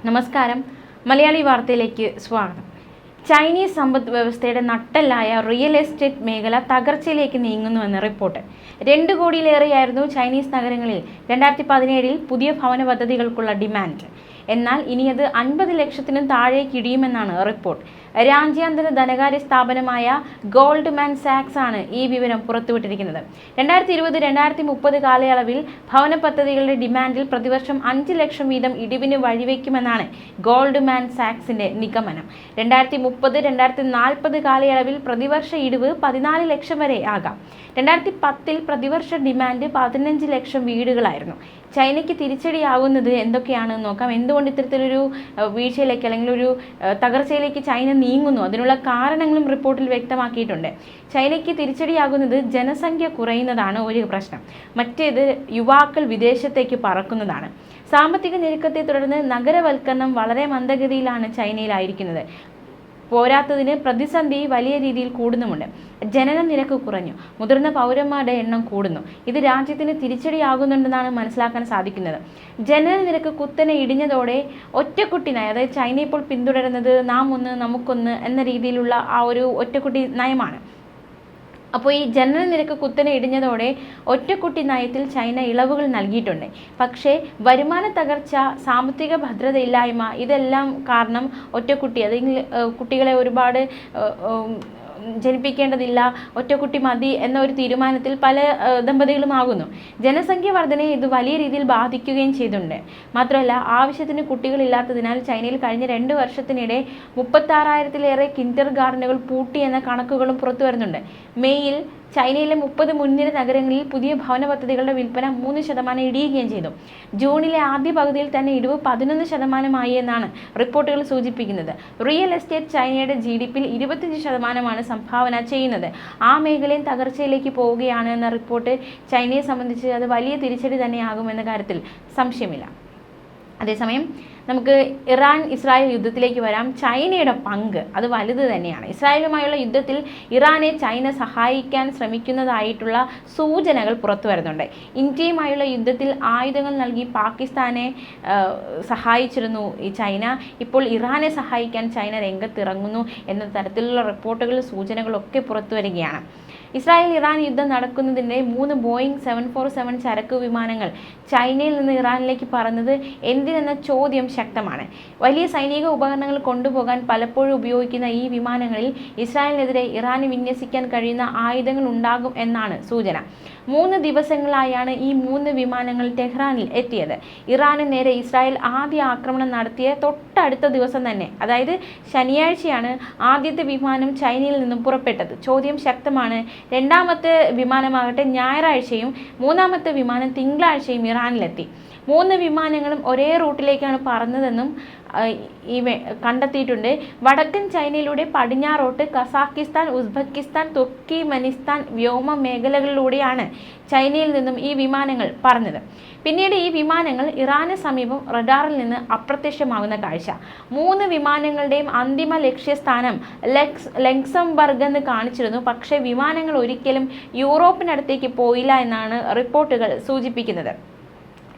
നമസ്കാരം. മലയാളി വാർത്തയിലേക്ക് സ്വാഗതം. ചൈനീസ് സമ്പദ് വ്യവസ്ഥയുടെ നട്ടെല്ലായ റിയൽ എസ്റ്റേറ്റ് മേഖല തകർച്ചയിലേക്ക് നീങ്ങുന്നുവെന്ന് റിപ്പോർട്ട്. 2 കോടിയിലേറെയായിരുന്നു ചൈനീസ് നഗരങ്ങളിൽ 2017 പുതിയ ഭവന പദ്ധതികൾക്കുള്ള ഡിമാൻഡ്. എന്നാൽ ഇനി അത് 50 ലക്ഷത്തിനും താഴേക്ക് ഇടിയുമെന്നാണ് റിപ്പോർട്ട്. രാജ്യാന്തര ധനകാര്യ സ്ഥാപനമായ ഗോൾഡ്മാൻ സാക്സ് ആണ് ഈ വിവരം പുറത്തുവിട്ടിരിക്കുന്നത്. 2020-2030 കാലയളവിൽ ഭവന പദ്ധതികളുടെ ഡിമാൻഡിൽ പ്രതിവർഷം 5 ലക്ഷം വീതം ഇടിവിന് വഴിവെക്കുമെന്നാണ് ഗോൾഡ്മാൻ സാക്സിന്റെ നിഗമനം. 2030-2040 കാലയളവിൽ പ്രതിവർഷ ഇടിവ് 14 ലക്ഷം വരെ ആകാം. 2010 പ്രതിവർഷ ഡിമാൻഡ് 15 ലക്ഷം വീടുകളായിരുന്നു. ചൈനയ്ക്ക് തിരിച്ചടിയാകുന്നത് എന്തൊക്കെയാണെന്ന് നോക്കാം. എന്തുകൊണ്ട് ഇത്തരത്തിലൊരു വീഴ്ചയിലേക്ക് അല്ലെങ്കിൽ ഒരു തകർച്ചയിലേക്ക് ചൈന നീങ്ങുന്നു, അതിനുള്ള കാരണങ്ങളും റിപ്പോർട്ടിൽ വ്യക്തമാക്കിയിട്ടുണ്ട്. ചൈനയ്ക്ക് തിരിച്ചടിയാകുന്നത് ജനസംഖ്യ കുറയുന്നതാണ് ഒരു പ്രശ്നം. മറ്റേത് യുവാക്കൾ വിദേശത്തേക്ക് പറക്കുന്നതാണ്. സാമ്പത്തിക ഞെരുക്കത്തെ തുടർന്ന് നഗരവൽക്കരണം വളരെ മന്ദഗതിയിലാണ് ചൈനയിലായിരിക്കുന്നത്. പോരാത്തതിന് പ്രതിസന്ധി വലിയ രീതിയിൽ കൂടുന്നുമുണ്ട്. ജനന നിരക്ക് കുറഞ്ഞു, മുതിർന്ന പൗരന്മാരുടെ എണ്ണം കൂടുന്നു. ഇത് രാജ്യത്തിന് തിരിച്ചടിയാകുന്നുണ്ടെന്നാണ് മനസ്സിലാക്കാൻ സാധിക്കുന്നത്. ജനന നിരക്ക് കുത്തനെ ഇടിഞ്ഞതോടെ ഒറ്റക്കുട്ടി നയം, അതായത് ചൈന ഇപ്പോൾ പിന്തുടരുന്നത് നാം ഒന്ന് നമുക്കൊന്ന് എന്ന രീതിയിലുള്ള ആ ഒരു ഒറ്റക്കുട്ടി നയമാണ്. അപ്പോൾ ഈ ജനന നിരക്ക് കുത്തനെ ഇടിഞ്ഞതോടെ ഒറ്റക്കുട്ടി നയത്തിൽ ചൈന ഇളവുകൾ നൽകിയിട്ടുണ്ട്. പക്ഷേ വരുമാന തകർച്ച, സാമ്പത്തിക ഭദ്രതയില്ലായ്മ ഇതെല്ലാം കാരണം ഒറ്റക്കുട്ടി, അല്ലെങ്കിൽ കുട്ടികളെ ഒരുപാട് ജനിപ്പിക്കേണ്ടതില്ല, ഒറ്റക്കുട്ടി മതി എന്ന ഒരു തീരുമാനത്തിൽ പല ദമ്പതികളും ആകുന്നു. ജനസംഖ്യ വർധനയെ ഇത് വലിയ രീതിയിൽ ബാധിക്കുകയും ചെയ്തിട്ടുണ്ട്. മാത്രമല്ല, ആവശ്യത്തിന് കുട്ടികളില്ലാത്തതിനാൽ ചൈനയിൽ കഴിഞ്ഞ 2 വർഷത്തിനിടെ 36,000-ലേറെ കിൻഡർ ഗാർഡനുകൾ പൂട്ടി എന്ന കണക്കുകളും പുറത്തു വരുന്നുണ്ട്. മെയ്യിൽ ചൈനയിലെ 30 മുൻനിര നഗരങ്ങളിൽ പുതിയ ഭവന പദ്ധതികളുടെ വിൽപ്പന 3% ഇടിയുകയും ചെയ്തു. ജൂണിലെ ആദ്യ പകുതിയിൽ തന്നെ ഇടിവ് 11% എന്നാണ് റിപ്പോർട്ടുകൾ സൂചിപ്പിക്കുന്നത്. റിയൽ എസ്റ്റേറ്റ് ചൈനയുടെ GDPയിൽ 25% സംഭാവന ചെയ്യുന്നത്. ആ മേഖലയും തകർച്ചയിലേക്ക് പോവുകയാണ് എന്ന റിപ്പോർട്ട് ചൈനയെ സംബന്ധിച്ച് അത് വലിയ തിരിച്ചടി തന്നെയാകുമെന്ന കാര്യത്തിൽ സംശയമില്ല. അതേസമയം നമുക്ക് ഇറാൻ-ഇസ്രായേൽ യുദ്ധത്തിലേക്ക് വരാം. ചൈനയുടെ പങ്ക് അത് വലുത് തന്നെയാണ്. ഇസ്രായേലുമായുള്ള യുദ്ധത്തിൽ ഇറാനെ ചൈന സഹായിക്കാൻ ശ്രമിക്കുന്നതായിട്ടുള്ള സൂചനകൾ പുറത്തു വരുന്നുണ്ട്. ഇന്ത്യയുമായുള്ള യുദ്ധത്തിൽ ആയുധങ്ങൾ നൽകി പാകിസ്ഥാനെ സഹായിച്ചിരുന്നു ഈ ചൈന. ഇപ്പോൾ ഇറാനെ സഹായിക്കാൻ ചൈന രംഗത്തിറങ്ങുന്നു എന്ന തരത്തിലുള്ള റിപ്പോർട്ടുകൾ, സൂചനകളൊക്കെ പുറത്തു വരികയാണ്. ഇസ്രായേൽ-ഇറാൻ യുദ്ധം നടക്കുന്നതിൻ്റെ 3 ബോയിങ് 747 ചരക്ക് വിമാനങ്ങൾ ചൈനയിൽ നിന്ന് ഇറാനിലേക്ക് പറന്നത് എന്തിനെന്ന ചോദ്യം ശക്തമാണ്. വലിയ സൈനിക ഉപകരണങ്ങൾ കൊണ്ടുപോകാൻ പലപ്പോഴും ഉപയോഗിക്കുന്ന ഈ വിമാനങ്ങളിൽ ഇസ്രായേലിനെതിരെ ഇറാന് വിന്യസിക്കാൻ കഴിയുന്ന ആയുധങ്ങൾ ഉണ്ടാകും എന്നാണ് സൂചന. 3 ദിവസങ്ങളായാണ് ഈ 3 വിമാനങ്ങൾ ടെഹ്റാനിൽ എത്തിയത്. ഇറാന് നേരെ ഇസ്രായേൽ ആദ്യ ആക്രമണം നടത്തിയ തൊട്ടടുത്ത ദിവസം തന്നെ, അതായത് ശനിയാഴ്ചയാണ് ആദ്യത്തെ വിമാനം ചൈനയിൽ നിന്നും പുറപ്പെട്ടത്. ചോദ്യം ശക്തമാണ്. രണ്ടാമത്തെ വിമാനമാകട്ടെ ഞായറാഴ്ചയും 3ാമത്തെ വിമാനം തിങ്കളാഴ്ചയും ഇറാനിലെത്തി. 3 വിമാനങ്ങളും ഒരേ റൂട്ടിലേക്കാണ് പറന്നതെന്നും കണ്ടെത്തിയിട്ടുണ്ട്. വടക്കൻ ചൈനയിലൂടെ പടിഞ്ഞാറോട്ട് കസാക്കിസ്ഥാൻ, ഉസ്ബെക്കിസ്ഥാൻ, തുർക്കിമെനിസ്ഥാൻ വ്യോമ മേഖലകളിലൂടെയാണ് ചൈനയിൽ നിന്നും ഈ വിമാനങ്ങൾ പറന്നത്. പിന്നീട് ഈ വിമാനങ്ങൾ ഇറാന് സമീപം റഡാറിൽ നിന്ന് അപ്രത്യക്ഷമാകുന്ന കാഴ്ച. 3 വിമാനങ്ങളുടെയും അന്തിമ ലക്ഷ്യസ്ഥാനം ലക്സംബർഗ് എന്ന് കാണിച്ചിരുന്നു. പക്ഷേ വിമാനങ്ങൾ ഒരിക്കലും യൂറോപ്പിനടുത്തേക്ക് പോയില്ല എന്നാണ് റിപ്പോർട്ടുകൾ സൂചിപ്പിക്കുന്നത്.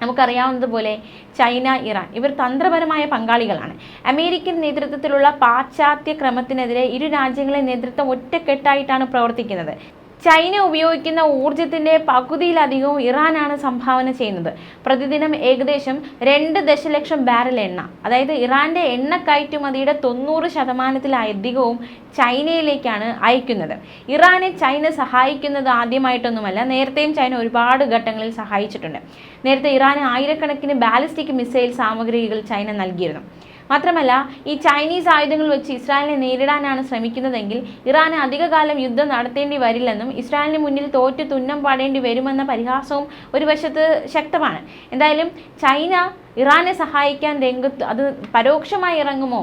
നമുക്കറിയാവുന്നതുപോലെ ചൈന, ഇറാൻ ഇവർ തന്ത്രപരമായ പങ്കാളികളാണ്. അമേരിക്കൻ നേതൃത്വത്തിലുള്ള പാശ്ചാത്യ ക്രമത്തിനെതിരെ ഇരു രാജ്യങ്ങളെ നേതൃത്വം ഒറ്റക്കെട്ടായിട്ടാണ് പ്രവർത്തിക്കുന്നത്. ചൈന ഉപയോഗിക്കുന്ന ഊർജത്തിൻ്റെ പകുതിയിലധികവും ഇറാനാണ് സംഭാവന ചെയ്യുന്നത്. പ്രതിദിനം ഏകദേശം 2 ദശലക്ഷം ബാരൽ എണ്ണ, അതായത് ഇറാൻ്റെ എണ്ണ കയറ്റുമതിയുടെ 90%-ലധികവും ചൈനയിലേക്കാണ് അയക്കുന്നത്. ഇറാനെ ചൈന സഹായിക്കുന്നത് ആദ്യമായിട്ടൊന്നുമല്ല. നേരത്തെയും ചൈന ഒരുപാട് ഘട്ടങ്ങളിൽ സഹായിച്ചിട്ടുണ്ട്. നേരത്തെ ഇറാന് ആയിരക്കണക്കിന് ബാലിസ്റ്റിക് മിസൈൽ സാമഗ്രികൾ ചൈന നൽകിയിരുന്നു. മാത്രമല്ല, ഈ ചൈനീസ് ആയുധങ്ങൾ വെച്ച് ഇസ്രായേലിനെ നേരിടാനാണ് ശ്രമിക്കുന്നതെങ്കിൽ ഇറാന് അധികകാലം യുദ്ധം നടത്തേണ്ടി വരില്ലെന്നും ഇസ്രായേലിന് മുന്നിൽ തോറ്റ് തുന്നം പാടേണ്ടി വരുമെന്ന പരിഹാസവും ഒരു വശത്ത് ശക്തമാണ്. എന്തായാലും ചൈന ഇറാനെ സഹായിക്കാൻ രംഗത്ത് അത് പരോക്ഷമായി ഇറങ്ങുമോ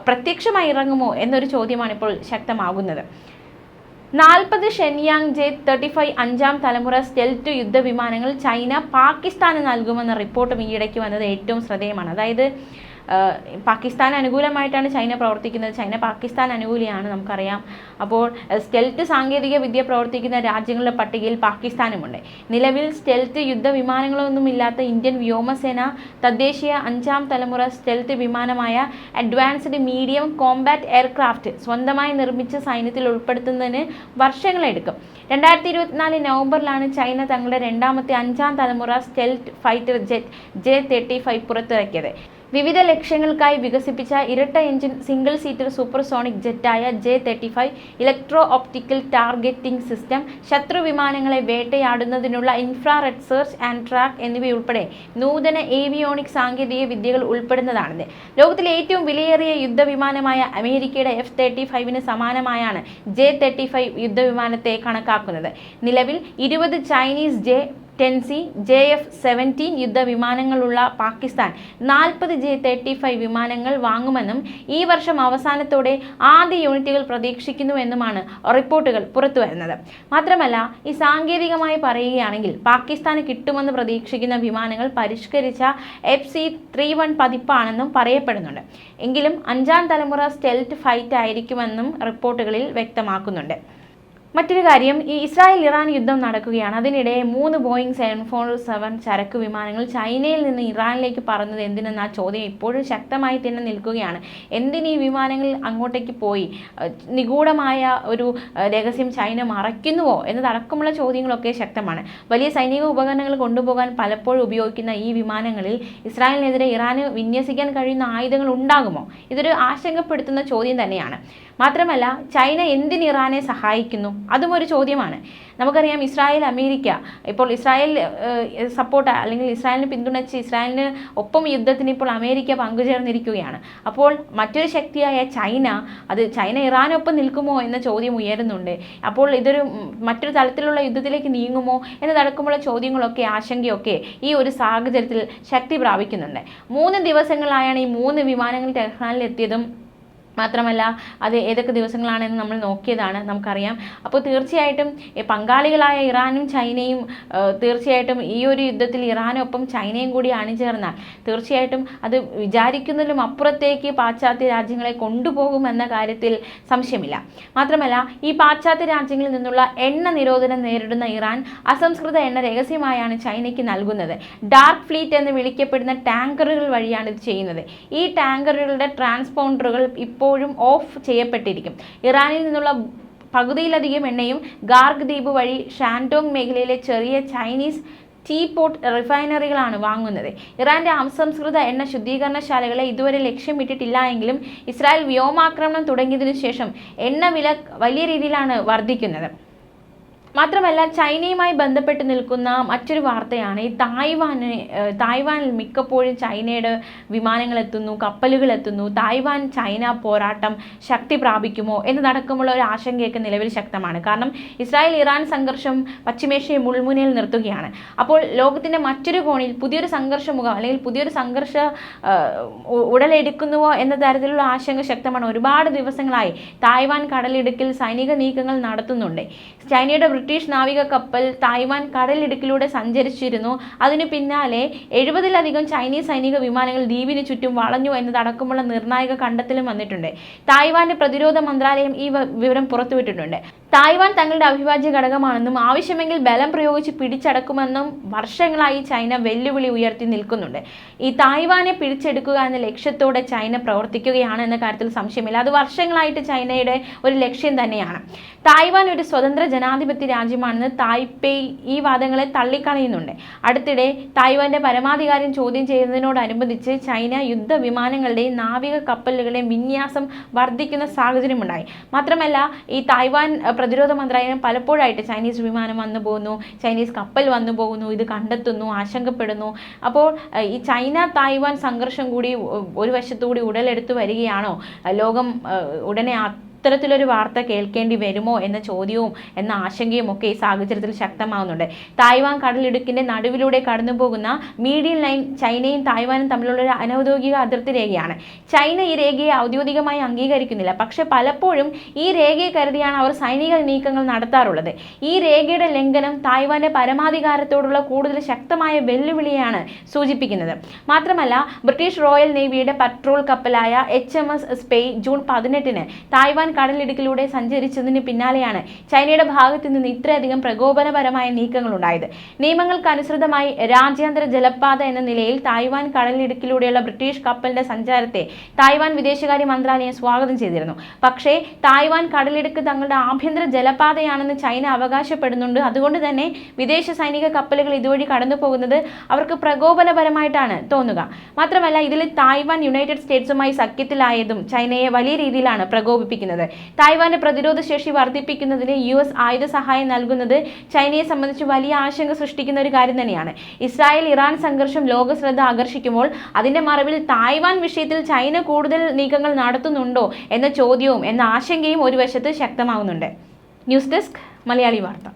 പ്രത്യക്ഷമായി ഇറങ്ങുമോ എന്നൊരു ചോദ്യമാണ് ഇപ്പോൾ ശക്തമാകുന്നത്. 40 ഷെൻയാങ് J-35 5ാം തലമുറ സ്റ്റെൽത്ത് യുദ്ധവിമാനങ്ങൾ ചൈന പാകിസ്ഥാന് നൽകുമെന്ന റിപ്പോർട്ടും ഈയിടയ്ക്ക് വന്നത് ഏറ്റവും ശ്രദ്ധേയമാണ്. അതായത് പാകിസ്ഥാൻ അനുകൂലമായിട്ടാണ് ചൈന പ്രവർത്തിക്കുന്നത്. ചൈന പാകിസ്ഥാൻ അനുകൂലിയാണ്, നമുക്കറിയാം. അപ്പോൾ സ്റ്റെൽത്ത് സാങ്കേതിക വിദ്യ പ്രവർത്തിക്കുന്ന രാജ്യങ്ങളുടെ പട്ടികയിൽ പാകിസ്ഥാനുമുണ്ട്. നിലവിൽ സ്റ്റെൽത്ത് യുദ്ധവിമാനങ്ങളൊന്നുമില്ലാത്ത ഇന്ത്യൻ വ്യോമസേന തദ്ദേശീയ 5ാം തലമുറ സ്റ്റെൽത്ത് വിമാനമായ അഡ്വാൻസ്ഡ് മീഡിയം കോമ്പാറ്റ് എയർക്രാഫ്റ്റ് സ്വന്തമായി നിർമ്മിച്ച് സൈന്യത്തിൽ ഉൾപ്പെടുത്തുന്നതിന് വർഷങ്ങളെടുക്കും. 2024 നവംബറിലാണ് ചൈന തങ്ങളുടെ രണ്ടാമത്തെ 5ാം തലമുറ സ്റ്റെൽത്ത് ഫൈറ്റർ ജെറ്റ് J-35 പുറത്തിറക്കിയത്. വിവിധ ലക്ഷ്യങ്ങൾക്കായി വികസിപ്പിച്ച ഇരട്ട എഞ്ചിൻ സിംഗിൾ സീറ്റർ സൂപ്പർസോണിക് ജെറ്റായ J-35 electro optical targeting system, ശത്രു വിമാനങ്ങളെ വേട്ടയാടുന്നതിനുള്ള ഇൻഫ്രാറെഡ് സെർച്ച് ആൻഡ് ട്രാക്ക് എന്നിവയുൾപ്പെടെ നൂതന ഏവിയോണിക് സാങ്കേതിക വിദ്യകൾ ഉൾപ്പെടുന്നതാണിത്. ലോകത്തിലെ ഏറ്റവും വിലയേറിയ യുദ്ധവിമാനമായ അമേരിക്കയുടെ F-35 സമാനമായാണ് J-35 യുദ്ധവിമാനത്തെ കണക്കാക്കുന്നത്. നിലവിൽ 20 Chinese J-10C JF-17 യുദ്ധവിമാനങ്ങളുള്ള Pakistan 40 J-35 വിമാനങ്ങൾ വാങ്ങുമെന്നും ഈ വർഷം അവസാനത്തോടെ ആദ്യ യൂണിറ്റുകൾ പ്രതീക്ഷിക്കുന്നുവെന്നുമാണ് റിപ്പോർട്ടുകൾ പുറത്തുവരുന്നത്. മാത്രമല്ല, ഈ സാങ്കേതികമായി പറയുകയാണെങ്കിൽ പാകിസ്ഥാന് കിട്ടുമെന്ന് പ്രതീക്ഷിക്കുന്ന വിമാനങ്ങൾ പരിഷ്കരിച്ച FC-31 പതിപ്പാണെന്നും പറയപ്പെടുന്നുണ്ട്. എങ്കിലും 5ാം തലമുറ സ്റ്റെൽത്ത് ഫൈറ്റ് ആയിരിക്കുമെന്നും റിപ്പോർട്ടുകളിൽ വ്യക്തമാക്കുന്നുണ്ട്. മറ്റൊരു കാര്യം, ഈ ഇസ്രായേൽ ഇറാൻ യുദ്ധം നടക്കുകയാണ്. അതിനിടെ 3 ബോയിങ് 747 ചരക്ക് വിമാനങ്ങൾ ചൈനയിൽ നിന്ന് ഇറാനിലേക്ക് പറന്നത് എന്തിനെന്ന ചോദ്യം ഇപ്പോഴും ശക്തമായി തന്നെ നിൽക്കുകയാണ്. എന്തിന് ഈ വിമാനങ്ങൾ അങ്ങോട്ടേക്ക് പോയി? നിഗൂഢമായ ഒരു രഹസ്യം ചൈന മറയ്ക്കുന്നുവോ എന്നതടക്കമുള്ള ചോദ്യങ്ങളൊക്കെ ശക്തമാണ്. വലിയ സൈനിക ഉപകരണങ്ങൾ കൊണ്ടുപോകാൻ പലപ്പോഴും ഉപയോഗിക്കുന്ന ഈ വിമാനങ്ങളിൽ ഇസ്രായേലിനെതിരെ ഇറാന് വിന്യസിക്കാൻ കഴിയുന്ന ആയുധങ്ങൾ ഉണ്ടാകുമോ? ഇതൊരു ആശങ്കപ്പെടുത്തുന്ന ചോദ്യം തന്നെയാണ്. മാത്രമല്ല, ചൈന എന്തിന് ഇറാനെ സഹായിക്കുന്നു? അതും ഒരു ചോദ്യമാണ്. നമുക്കറിയാം, ഇസ്രായേൽ അമേരിക്ക ഇപ്പോൾ ഇസ്രായേൽ സപ്പോർട്ട് അല്ലെങ്കിൽ ഇസ്രായേലിന് പിന്തുണച്ച് ഇസ്രായേലിന് ഒപ്പം യുദ്ധത്തിന് ഇപ്പോൾ അമേരിക്ക പങ്കുചേർന്നിരിക്കുകയാണ്. അപ്പോൾ മറ്റൊരു ശക്തിയായ ചൈന ഇറാനൊപ്പം നിൽക്കുമോ എന്ന ചോദ്യം ഉയരുന്നുണ്ട്. അപ്പോൾ ഇതൊരു മറ്റൊരു തലത്തിലുള്ള യുദ്ധത്തിലേക്ക് നീങ്ങുമോ എന്നതടക്കമുള്ള ചോദ്യങ്ങളൊക്കെ ആശങ്കയൊക്കെ ഈ ഒരു സാഹചര്യത്തിൽ ശക്തി പ്രാപിക്കുന്നുണ്ട്. 3 ദിവസങ്ങളായാണ് ഈ 3 വിമാനങ്ങൾ ടെഹ്റാനിൽ എത്തിയതും. മാത്രമല്ല, അത് ഏതൊക്കെ ദിവസങ്ങളാണെന്ന് നമ്മൾ നോക്കിയതാണ്, നമുക്കറിയാം. അപ്പോൾ തീർച്ചയായിട്ടും പങ്കാളികളായ ഇറാനും ചൈനയും തീർച്ചയായിട്ടും ഈ ഒരു യുദ്ധത്തിൽ ഇറാനൊപ്പം ചൈനയും കൂടി അണിചേർന്നാൽ തീർച്ചയായിട്ടും അത് വിചാരിക്കുന്നതിലും അപ്പുറത്തേക്ക് പാശ്ചാത്യ രാജ്യങ്ങളെ കൊണ്ടുപോകുമെന്ന കാര്യത്തിൽ സംശയമില്ല. മാത്രമല്ല, ഈ പാശ്ചാത്യ രാജ്യങ്ങളിൽ നിന്നുള്ള എണ്ണ നിരോധനം നേരിടുന്ന ഇറാൻ അസംസ്കൃത എണ്ണ രഹസ്യമായാണ് ചൈനയ്ക്ക് നൽകുന്നത്. ഡാർക്ക് ഫ്ലീറ്റ് എന്ന് വിളിക്കപ്പെടുന്ന ടാങ്കറുകൾ വഴിയാണ് ഇത് ചെയ്യുന്നത്. ഈ ടാങ്കറുകളുടെ ട്രാൻസ്പോണ്ടറുകൾ ഇപ്പോഴും ഓഫ് ചെയ്യപ്പെട്ടിരിക്കും. ഇറാനിൽ നിന്നുള്ള പകുതിയിലധികം എണ്ണയും ഗാർഗ് ദ്വീപ് വഴി ഷാൻഡോങ് മേഖലയിലെ ചെറിയ ചൈനീസ് ടീപോട്ട് റിഫൈനറികളാണ് വാങ്ങുന്നത്. ഇറാന്റെ അസംസ്കൃത എണ്ണ ശുദ്ധീകരണശാലകളെ ഇതുവരെ ലക്ഷ്യമിട്ടിട്ടില്ല എങ്കിലും ഇസ്രായേൽ വ്യോമാക്രമണം തുടങ്ങിയതിനു ശേഷം എണ്ണ വില വലിയ രീതിയിലാണ് വർദ്ധിക്കുന്നത്. മാത്രമല്ല, ചൈനയുമായി ബന്ധപ്പെട്ട് നിൽക്കുന്ന മറ്റൊരു വാർത്തയാണ് ഈ തായ്വാനിൽ മിക്കപ്പോഴും ചൈനയുടെ വിമാനങ്ങൾ എത്തുന്നു, കപ്പലുകൾ എത്തുന്നു. തായ്വാൻ ചൈന പോരാട്ടം ശക്തി പ്രാപിക്കുമോ എന്നതടക്കമുള്ള ഒരു ആശങ്കയൊക്കെ നിലവിൽ ശക്തമാണ്. കാരണം ഇസ്രായേൽ ഇറാൻ സംഘർഷം പശ്ചിമേഷ്യയെ മുൾമുനയിൽ നിർത്തുകയാണ്. അപ്പോൾ ലോകത്തിൻ്റെ മറ്റൊരു കോണിൽ പുതിയൊരു സംഘർഷമുഖം അല്ലെങ്കിൽ പുതിയൊരു സംഘർഷ ഉടലെടുക്കുന്നുവോ എന്ന തരത്തിലുള്ള ആശങ്ക ശക്തമാണ്. ഒരുപാട് ദിവസങ്ങളായി തായ്വാൻ കടലിടുക്കിൽ സൈനിക നീക്കങ്ങൾ നടത്തുന്നുണ്ട്. ചൈനയുടെ ബ്രിട്ടീഷ് നാവിക കപ്പൽ തായ്വാൻ കടലിടുക്കിലൂടെ സഞ്ചരിച്ചിരുന്നു. അതിനു പിന്നാലെ 70-ലധികം ചൈനീസ് സൈനിക വിമാനങ്ങൾ ദ്വീപിന് ചുറ്റും വളഞ്ഞു എന്നതടക്കമുള്ള നിർണായക കണ്ടെത്തലും വന്നിട്ടുണ്ട്. തായ്വാന്റെ പ്രതിരോധ മന്ത്രാലയം ഈ വിവരം പുറത്തുവിട്ടിട്ടുണ്ട്. തായ്വാൻ തങ്ങളുടെ അവിഭാജ്യ ഘടകമാണെന്നും ആവശ്യമെങ്കിൽ ബലം പ്രയോഗിച്ച് പിടിച്ചടക്കുമെന്നും വർഷങ്ങളായി ചൈന വെല്ലുവിളി ഉയർത്തി നിൽക്കുന്നുണ്ട്. ഈ തായ്വാനെ പിടിച്ചെടുക്കുക എന്ന ലക്ഷ്യത്തോടെ ചൈന പ്രവർത്തിക്കുകയാണ് എന്ന കാര്യത്തിൽ സംശയമില്ല. അത് വർഷങ്ങളായിട്ട് ചൈനയുടെ ഒരു ലക്ഷ്യം തന്നെയാണ്. തായ്വാൻ ഒരു സ്വതന്ത്ര ജനാധിപത്യ രാജ്യമാണെന്ന് തായ്പേയ് ഈ വാദങ്ങളെ തള്ളിക്കളയുന്നുണ്ട്. അടുത്തിടെ തായ്വാന്റെ പരമാധികാരം ചോദ്യം ചെയ്യുന്നതിനോടനുബന്ധിച്ച് ചൈന യുദ്ധവിമാനങ്ങളുടെയും നാവിക കപ്പലുകളുടെയും വിന്യാസം വർദ്ധിക്കുന്ന സാഹചര്യമുണ്ടായി. മാത്രമല്ല, ഈ തായ്വാൻ പ്രതിരോധ മന്ത്രാലയം പലപ്പോഴായിട്ട് ചൈനീസ് വിമാനം വന്നു പോകുന്നു, ചൈനീസ് കപ്പൽ വന്നു പോകുന്നു, ഇത് കണ്ടെത്തുന്നു, ആശങ്കപ്പെടുന്നു. അപ്പോൾ ഈ ചൈന തായ്വാൻ സംഘർഷം കൂടി ഒരു വശത്തുകൂടി ഉടലെടുത്തു വരികയാണോ? ലോകം ഉടനെ ഇത്തരത്തിലൊരു വാർത്ത കേൾക്കേണ്ടി വരുമോ എന്ന ചോദ്യവും എന്ന ആശങ്കയും ഒക്കെ ഈ സാഹചര്യത്തിൽ ശക്തമാവുന്നുണ്ട്. തായ്വാൻ കടലിടുക്കിന്റെ നടുവിലൂടെ കടന്നുപോകുന്ന മീഡിയൻ ലൈൻ ചൈനയും തായ്വാനും തമ്മിലുള്ള ഒരു അനൗദ്യോഗിക അതിർത്തി രേഖയാണ്. ചൈന ഈ രേഖയെ ഔദ്യോഗികമായി അംഗീകരിക്കുന്നില്ല. പക്ഷെ പലപ്പോഴും ഈ രേഖയെ കരുതിയാണ് അവർ സൈനിക നീക്കങ്ങൾ നടത്താറുള്ളത്. ഈ രേഖയുടെ ലംഘനം തായ്വാന്റെ പരമാധികാരത്തോടുള്ള കൂടുതൽ ശക്തമായ വെല്ലുവിളിയാണ് സൂചിപ്പിക്കുന്നത്. മാത്രമല്ല, ബ്രിട്ടീഷ് റോയൽ നേവിയുടെ പട്രോൾ കപ്പലായ HMS സ്പെയ് ജൂൺ 18-ന് തായ്വാൻ കടലിടുക്കിലൂടെ സഞ്ചരിച്ചതിന് പിന്നാലെയാണ് ചൈനയുടെ ഭാഗത്തു നിന്ന് ഇത്രയധികം പ്രകോപനപരമായ നീക്കങ്ങൾ ഉണ്ടായത്. നിയമങ്ങൾക്കനുസൃതമായി രാജ്യാന്തര ജലപാത എന്ന നിലയിൽ തായ്വാൻ കടലിടുക്കിലൂടെയുള്ള ബ്രിട്ടീഷ് കപ്പലിന്റെ സഞ്ചാരത്തെ തായ്വാൻ വിദേശകാര്യ മന്ത്രാലയം സ്വാഗതം ചെയ്തിരുന്നു. പക്ഷേ തായ്വാൻ കടലിടുക്ക് തങ്ങളുടെ ആഭ്യന്തര ജലപാതയാണെന്ന് ചൈന അവകാശപ്പെടുന്നുണ്ട്. അതുകൊണ്ട് തന്നെ വിദേശ സൈനിക കപ്പലുകൾ ഇതുവഴി കടന്നു പോകുന്നത് അവർക്ക് പ്രകോപനപരമായിട്ടാണ് തോന്നുക. മാത്രമല്ല, ഇതിൽ തായ്വാൻ യുണൈറ്റഡ് സ്റ്റേറ്റ്സുമായി സഖ്യത്തിലായതും ചൈനയെ വലിയ രീതിയിലാണ് പ്രകോപിപ്പിക്കുന്നത്. തായ്വാന്റെ പ്രതിരോധ ശേഷി വർദ്ധിപ്പിക്കുന്നതിന് US ആയുധ സഹായം നൽകുന്നത് ചൈനയെ സംബന്ധിച്ച് വലിയ ആശങ്ക സൃഷ്ടിക്കുന്ന ഒരു കാര്യം തന്നെയാണ്. ഇസ്രായേൽ ഇറാൻ സംഘർഷം ലോക ശ്രദ്ധ ആകർഷിക്കുമ്പോൾ അതിന്റെ മറവിൽ തായ്വാൻ വിഷയത്തിൽ ചൈന കൂടുതൽ നീക്കങ്ങൾ നടത്തുന്നുണ്ടോ എന്ന ചോദ്യവും എന്ന ആശങ്കയും ഒരു വശത്ത് ശക്തമാവുന്നുണ്ട്. ന്യൂസ് ഡെസ്ക് മലയാളി വാർത്ത.